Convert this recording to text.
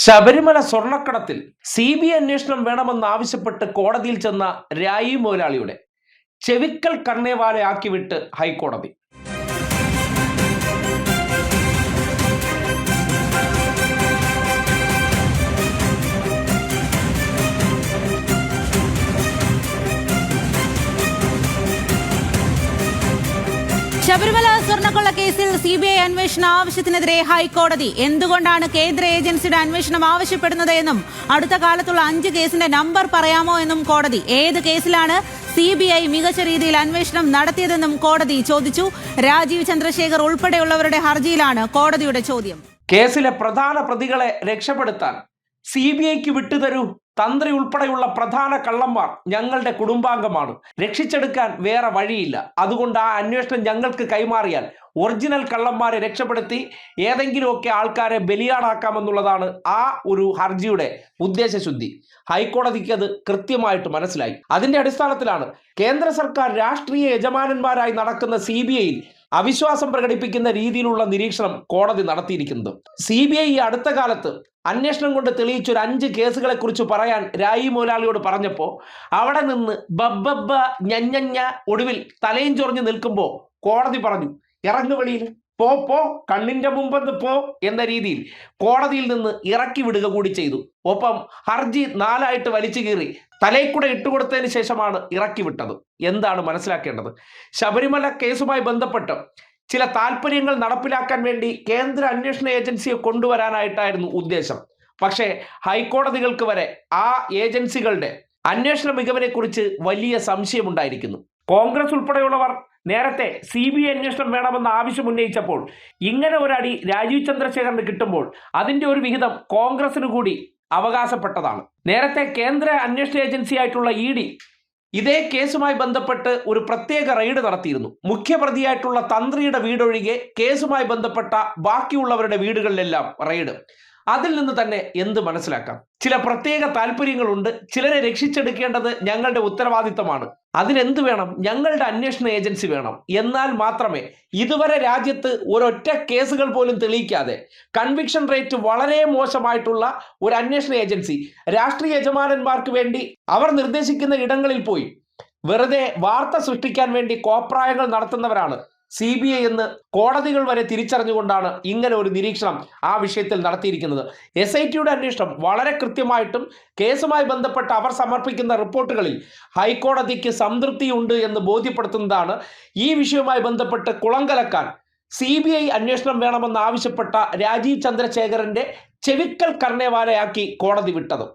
Sabarimala സ്വർണ്ണക്കടത്തിൽ CBI അന്വേഷണം വേണമെന്നാവശ്യപ്പെട്ട് കോടതിയിൽ ചെന്ന രായി മുതലാളിയുടെ ചെവിക്കൽ കർണേവാലയാക്കി വിട്ട് ഹൈക്കോടതി. ശബരിമല സ്വർണ്ണക്കൊള്ള കേസിൽ CBI അന്വേഷണ ആവശ്യത്തിനെതിരെ ഹൈക്കോടതി. എന്തുകൊണ്ടാണ് കേന്ദ്ര ഏജൻസിയുടെ അന്വേഷണം ആവശ്യപ്പെടുന്നത് എന്നും അടുത്ത കാലത്തുള്ള 5 കേസിന്റെ നമ്പർ പറയാമോ എന്നും കോടതി. ഏത് കേസിലാണ് CBI മികച്ച രീതിയിൽ അന്വേഷണം നടത്തിയതെന്നും കോടതി ചോദിച്ചു. രാജീവ് ചന്ദ്രശേഖർ ഉൾപ്പെടെയുള്ളവരുടെ ഹർജിയിലാണ് കോടതിയുടെ ചോദ്യം. കേസിലെ പ്രധാന പ്രതികളെ രക്ഷപ്പെടുത്താൻ CBIക്ക് വിട്ടുതരൂ. തന്ത്രി ഉൾപ്പെടെയുള്ള പ്രധാന കള്ളന്മാർ ഞങ്ങളുടെ കുടുംബാംഗമാണ്. രക്ഷിച്ചെടുക്കാൻ വേറെ വഴിയില്ല. അതുകൊണ്ട് ആ അന്വേഷണം ഞങ്ങൾക്ക് കൈമാറിയാൽ ഒറിജിനൽ കള്ളന്മാരെ രക്ഷപ്പെടുത്തി ഏതെങ്കിലുമൊക്കെ ആൾക്കാരെ ബലിയാടാക്കാമെന്നുള്ളതാണ് ആ ഒരു ഹർജിയുടെ ഉദ്ദേശശുദ്ധി. ഹൈക്കോടതിക്ക് അത് കൃത്യമായിട്ട് മനസ്സിലായി. അതിന്റെ അടിസ്ഥാനത്തിലാണ് കേന്ദ്ര സർക്കാർ രാഷ്ട്രീയ യജമാനന്മാരായി നടക്കുന്ന CBIയിൽ അവിശ്വാസം പ്രകടിപ്പിക്കുന്ന രീതിയിലുള്ള നിരീക്ഷണം കോടതി നടത്തിയിരിക്കുന്നത്. CBI ഈ അടുത്ത കാലത്ത് അന്വേഷണം കൊണ്ട് തെളിയിച്ചൊരു 5 കേസുകളെ കുറിച്ച് പറയാൻ രായി മുതലാളിയോട് പറഞ്ഞപ്പോൾ അവിടെ നിന്ന് ബബ്ബ ഞഞ്ഞഞ്ഞ ഒടുവിൽ തലയും ചൊറിഞ്ഞ് നിൽക്കുമ്പോൾ കോടതി പറഞ്ഞു, ഇറങ്ങു വെളിയിൽ, പോ കണ്ണിന്റെ മുമ്പെന്ന് പോ എന്ന രീതിയിൽ കോടതിയിൽ നിന്ന് ഇറക്കി വിടുക കൂടി ചെയ്തു. ഒപ്പം ഹർജി 4 ആയിട്ട് വലിച്ചു കീറി തലയിൽ കൂടെ ഇട്ടുകൊടുത്തതിന് ശേഷമാണ് ഇറക്കി വിട്ടത്. എന്താണ് മനസ്സിലാക്കേണ്ടത്? ശബരിമല കേസുമായി ബന്ധപ്പെട്ട് ചില താല്പര്യങ്ങൾ നടപ്പിലാക്കാൻ വേണ്ടി കേന്ദ്ര അന്വേഷണ ഏജൻസിയെ കൊണ്ടുവരാനായിട്ടായിരുന്നു ഉദ്ദേശം. പക്ഷേ ഹൈക്കോടതികൾക്ക് വരെ ആ ഏജൻസികളുടെ അന്വേഷണ മികവിനെ കുറിച്ച് വലിയ സംശയമുണ്ടായിരിക്കുന്നു. കോൺഗ്രസ് ഉൾപ്പെടെയുള്ളവർ നേരത്തെ CBI അന്വേഷണം വേണമെന്ന ആവശ്യം ഉന്നയിച്ചപ്പോൾ ഇങ്ങനെ ഒരടി രാജീവ് ചന്ദ്രശേഖറിന് കിട്ടുമ്പോൾ അതിന്റെ ഒരു വിഹിതം കോൺഗ്രസിന് കൂടി അവകാശപ്പെട്ടതാണ്. നേരത്തെ കേന്ദ്ര അന്വേഷണ ഏജൻസിയായിട്ടുള്ള ED ഇതേ കേസുമായി ബന്ധപ്പെട്ട് ഒരു പ്രത്യേക റെയ്ഡ് നടത്തിയിരുന്നു. മുഖ്യപ്രതിയായിട്ടുള്ള തന്ത്രിയുടെ വീടൊഴികെ കേസുമായി ബന്ധപ്പെട്ട ബാക്കിയുള്ളവരുടെ വീടുകളിലെല്ലാം റെയ്ഡ്. അതിൽ നിന്ന് തന്നെ എന്ത് മനസ്സിലാക്കാം? ചില പ്രത്യേക താല്പര്യങ്ങളുണ്ട്. ചിലരെ രക്ഷിച്ചെടുക്കേണ്ടത് ഞങ്ങളുടെ ഉത്തരവാദിത്തമാണ്. അതിനെന്ത് വേണം? ഞങ്ങളുടെ അന്വേഷണ ഏജൻസി വേണം. എന്നാൽ മാത്രമേ ഇതുവരെ രാജ്യത്ത് ഒരൊറ്റ കേസുകൾ പോലും തെളിയിക്കാതെ കൺവിക്ഷൻ റേറ്റ് വളരെ മോശമായിട്ടുള്ള ഒരു അന്വേഷണ ഏജൻസി രാഷ്ട്രീയ യജമാനന്മാർക്ക് വേണ്ടി അവർ നിർദ്ദേശിക്കുന്ന ഇടങ്ങളിൽ പോയി വെറുതെ വാർത്ത സൃഷ്ടിക്കാൻ വേണ്ടി കോപ്രായങ്ങൾ നടത്തുന്നവരാണ് CBI എന്ന് കോടതികൾ വരെ തിരിച്ചറിഞ്ഞുകൊണ്ടാണ് ഇങ്ങനെ ഒരു നിരീക്ഷണം ആ വിഷയത്തിൽ നടത്തിയിരിക്കുന്നത്. SITയുടെ അന്വേഷണം വളരെ കൃത്യമായിട്ടും കേസുമായി ബന്ധപ്പെട്ട് അവർ സമർപ്പിക്കുന്ന റിപ്പോർട്ടുകളിൽ ഹൈക്കോടതിക്ക് സംതൃപ്തിയുണ്ട് എന്ന് ബോധ്യപ്പെടുത്തുന്നതാണ് ഈ വിഷയവുമായി ബന്ധപ്പെട്ട് കുളം കലക്കാൻ CBI അന്വേഷണം വേണമെന്ന് ആവശ്യപ്പെട്ട രാജീവ് ചന്ദ്രശേഖറിന്റെ ചെവിക്കൽ കർണേവാലയാക്കി കോടതി വിട്ടത്.